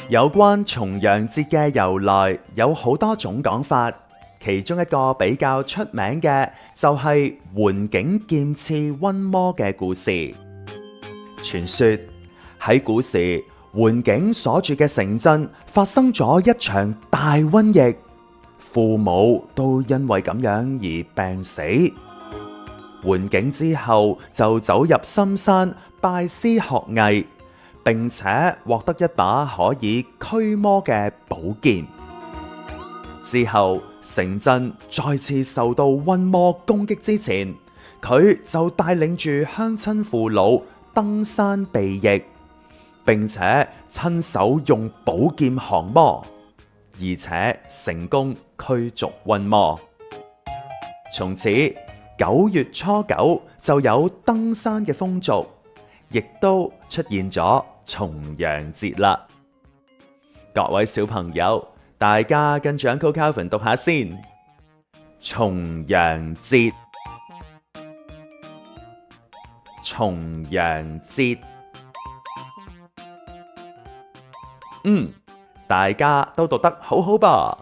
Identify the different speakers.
Speaker 1: 有關重陽節嘅由來有好多種講法，其中一個比較出名嘅就係桓景劍刺溫魔嘅故事。傳說喺古時，桓景所住嘅城鎮發生咗一場大瘟疫，父母都因為咁樣而病死。桓景之後就走入深山拜師學藝，並且獲得一把可以驅魔嘅寶劍。之後城鎮再次受到瘟魔攻擊之前，佢就帶領住鄉親父老登山避疫，並且親手用寶劍降魔，而且成功驅逐瘟魔。從此9月初9就有登山嘅風俗，亦都出現咗重陽節啦。各位小朋友，大家跟住 Uncle Calvin 讀下先。重陽節，重陽節。大家都讀得好好噃。